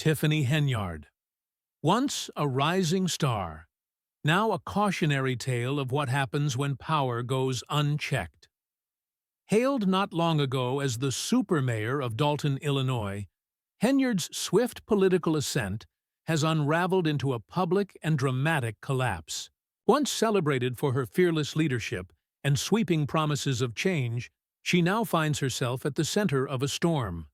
Tiffany Henyard. Once a rising star, now a cautionary tale of what happens when power goes unchecked. Hailed not long ago as the super mayor of Dalton, Illinois, Henyard's swift political ascent has unraveled into a public and dramatic collapse. Once celebrated for her fearless leadership and sweeping promises of change, she now finds herself at the center of a storm.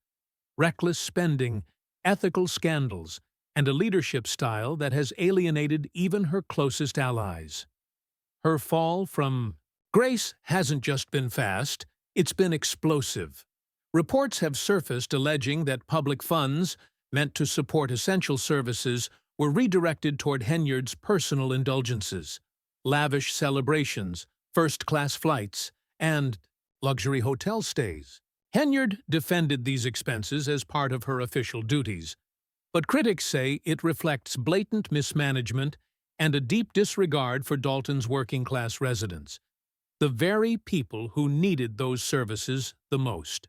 Reckless spending, ethical scandals, and a leadership style that has alienated even her closest allies. Her fall from grace hasn't just been fast, it's been explosive. Reports have surfaced alleging that public funds, meant to support essential services, were redirected toward Henyard's personal indulgences, lavish celebrations, first-class flights, and luxury hotel stays. Henyard defended these expenses as part of her official duties, but critics say it reflects blatant mismanagement and a deep disregard for Dalton's working-class residents, the very people who needed those services the most.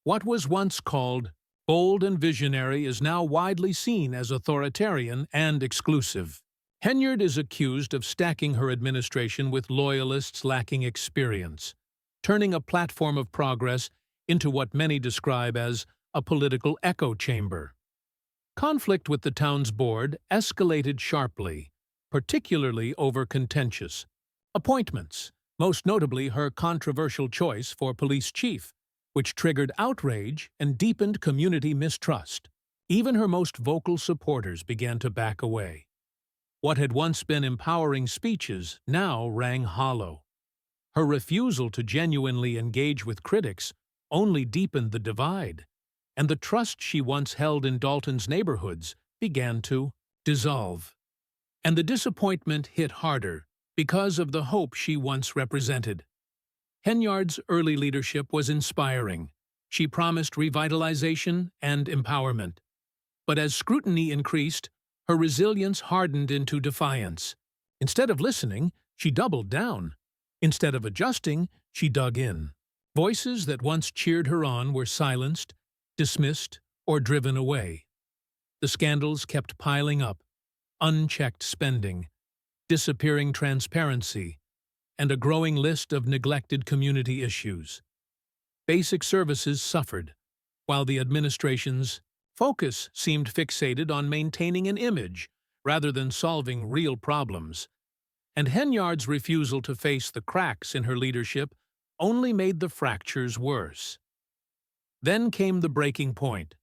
What was once called bold and visionary is now widely seen as authoritarian and exclusive. Henyard is accused of stacking her administration with loyalists lacking experience, turning a platform of progress into what many describe as a political echo chamber. Conflict with the town's board escalated sharply, particularly over contentious appointments, most notably her controversial choice for police chief, which triggered outrage and deepened community mistrust. Even her most vocal supporters began to back away. What had once been empowering speeches now rang hollow. Her refusal to genuinely engage with critics only deepened the divide, and the trust she once held in Dalton's neighborhoods began to dissolve. And the disappointment hit harder because of the hope she once represented. Henyard's early leadership was inspiring. She promised revitalization and empowerment. But as scrutiny increased, her resilience hardened into defiance. Instead of listening, she doubled down. Instead of adjusting, she dug in. Voices that once cheered her on were silenced, dismissed, or driven away. The scandals kept piling up: unchecked spending, disappearing transparency, and a growing list of neglected community issues. Basic services suffered, while the administration's focus seemed fixated on maintaining an image rather than solving real problems. And Henyard's refusal to face the cracks in her leadership only made the fractures worse. Then came the breaking point: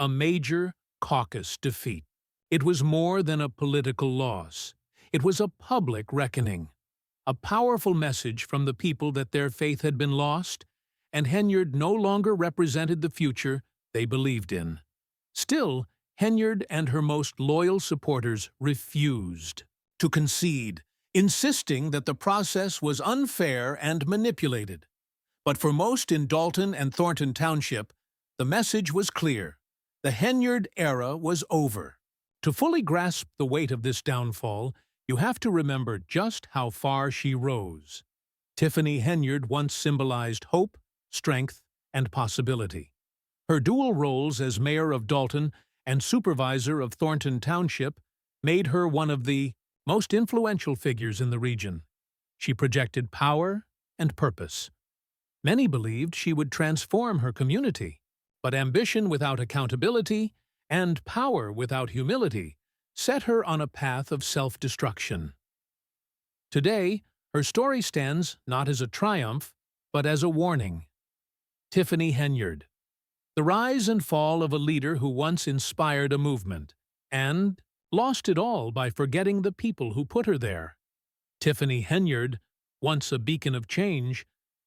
a major caucus defeat. It was more than a political loss. It was a public reckoning, a powerful message from the people that their faith had been lost, and Henyard no longer represented the future they believed in. Still, Henyard and her most loyal supporters refused to concede, insisting that the process was unfair and manipulated. But for most in Dalton and Thornton Township, the message was clear: the Henyard era was over. To fully grasp the weight of this downfall, you have to remember just how far she rose. Tiffany Henyard once symbolized hope, strength, and possibility. Her dual roles as mayor of Dalton and supervisor of Thornton Township made her one of the most influential figures in the region. She projected power and purpose. Many believed she would transform her community, but ambition without accountability and power without humility set her on a path of self-destruction. Today, her story stands not as a triumph, but as a warning. Tiffany Henyard, the rise and fall of a leader who once inspired a movement, and lost it all by forgetting the people who put her there. Tiffany Henyard, once a beacon of change,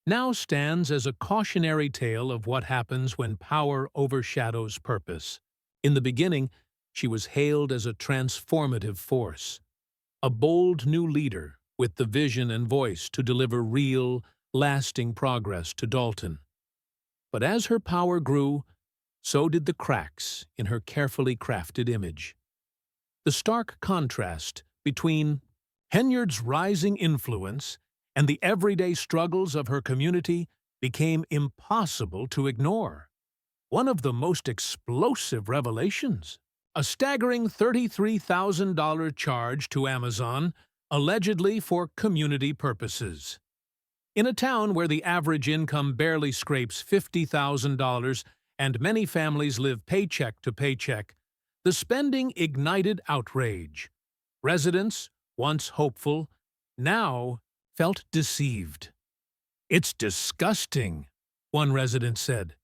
now stands as a cautionary tale of what happens when power overshadows purpose. In the beginning, she was hailed as a transformative force, a bold new leader with the vision and voice to deliver real, lasting progress to Dalton. But as her power grew, so did the cracks in her carefully crafted image. The stark contrast between Henyard's rising influence and the everyday struggles of her community became impossible to ignore. one of the most explosive revelations. A staggering $33,000 charge to Amazon, allegedly for community purposes. In a town where the average income barely scrapes $50,000 and many families live paycheck to paycheck, the spending ignited outrage. Residents, once hopeful, now felt deceived. "It's disgusting," one resident said.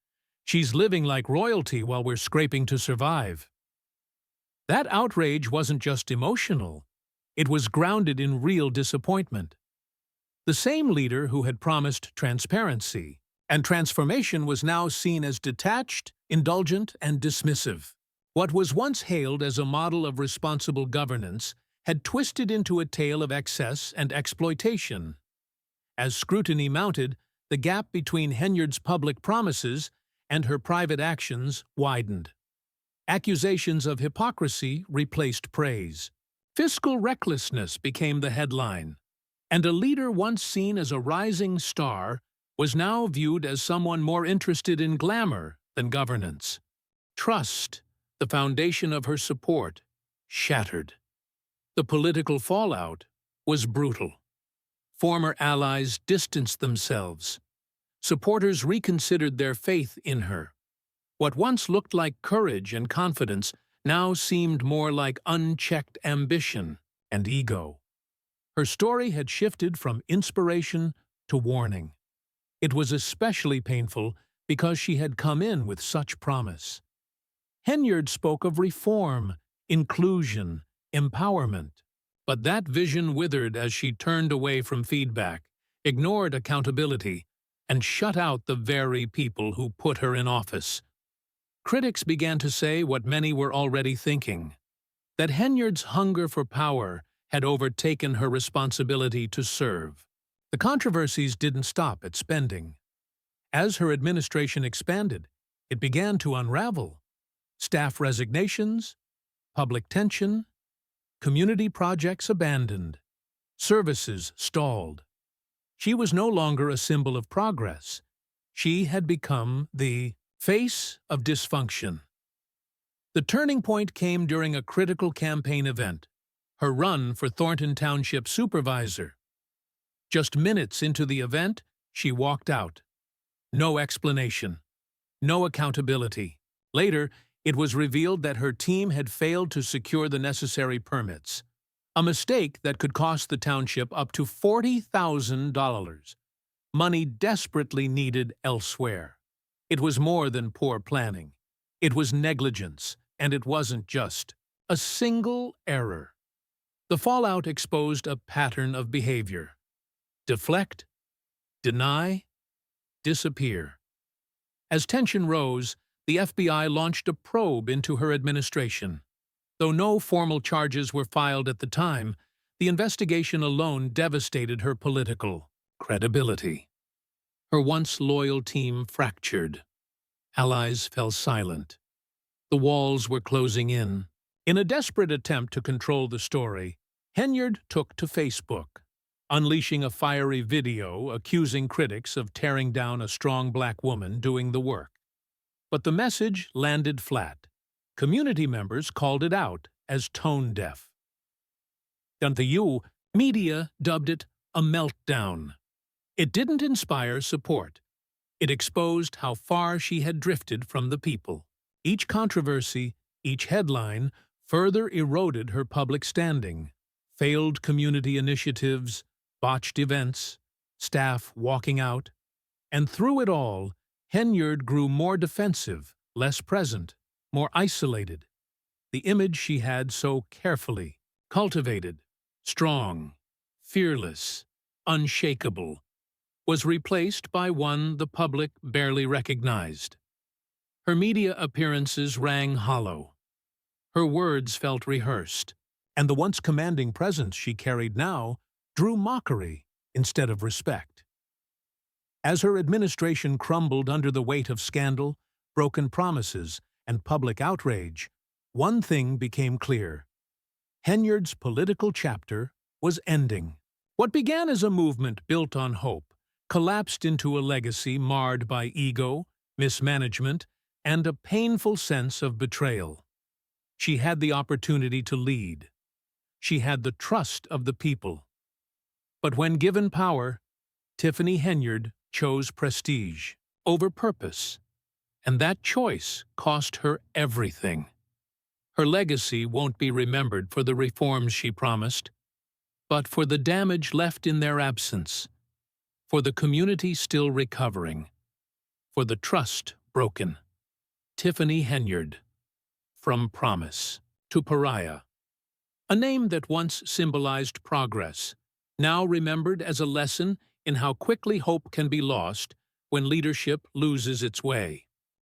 "She's living like royalty while we're scraping to survive." That outrage wasn't just emotional. It was grounded in real disappointment. The same leader who had promised transparency and transformation was now seen as detached, indulgent, and dismissive. What was once hailed as a model of responsible governance had twisted into a tale of excess and exploitation. As scrutiny mounted, the gap between Henyard's public promises and her private actions widened. Accusations of hypocrisy replaced praise. Fiscal recklessness became the headline, and a leader once seen as a rising star was now viewed as someone more interested in glamour than governance. Trust, the foundation of her support, shattered. The political fallout was brutal. Former allies distanced themselves. Supporters reconsidered their faith in her. What once looked like courage and confidence now seemed more like unchecked ambition and ego. Her story had shifted from inspiration to warning. It was especially painful because she had come in with such promise. Henyard spoke of reform, inclusion, empowerment. But that vision withered as she turned away from feedback, ignored accountability, and shut out the very people who put her in office. Critics began to say what many were already thinking, that Henyard's hunger for power had overtaken her responsibility to serve. The controversies didn't stop at spending. As her administration expanded, it began to unravel. Staff resignations, public tension, community projects abandoned, services stalled. She was no longer a symbol of progress. She had become the face of dysfunction. The turning point came during a critical campaign event, her run for Thornton Township supervisor. Just minutes into the event, she walked out. No explanation, no accountability. Later, it was revealed that her team had failed to secure the necessary permits, a mistake that could cost the township up to $40,000, money desperately needed elsewhere. It was more than poor planning. It was negligence, and it wasn't just a single error. The fallout exposed a pattern of behavior. Deflect, deny, disappear. As tension rose, the FBI launched a probe into her administration. Though no formal charges were filed at the time, the investigation alone devastated her political credibility. Her once loyal team fractured. Allies fell silent. The walls were closing in. In a desperate attempt to control the story, Henyard took to Facebook, unleashing a fiery video accusing critics of tearing down a strong black woman doing the work. But the message landed flat. Community members called it out as tone-deaf. And the media dubbed it a meltdown. It didn't inspire support. It exposed how far she had drifted from the people. Each controversy, each headline, further eroded her public standing. Failed community initiatives, botched events, staff walking out. And through it all, Henyard grew more defensive, less present, more isolated. The image she had so carefully cultivated, strong, fearless, unshakable, was replaced by one the public barely recognized. Her media appearances rang hollow. Her words felt rehearsed, and the once commanding presence she carried now drew mockery instead of respect. As her administration crumbled under the weight of scandal, broken promises, and public outrage, one thing became clear. Henyard's political chapter was ending. What began as a movement built on hope collapsed into a legacy marred by ego, mismanagement, and a painful sense of betrayal. She had the opportunity to lead. She had the trust of the people. But when given power, Tiffany Henyard chose prestige over purpose, and that choice cost her everything. Her legacy won't be remembered for the reforms she promised, but for the damage left in their absence, for the community still recovering, for the trust broken. Tiffany Henyard, from promise to pariah. A name that once symbolized progress, now remembered as a lesson in how quickly hope can be lost when leadership loses its way.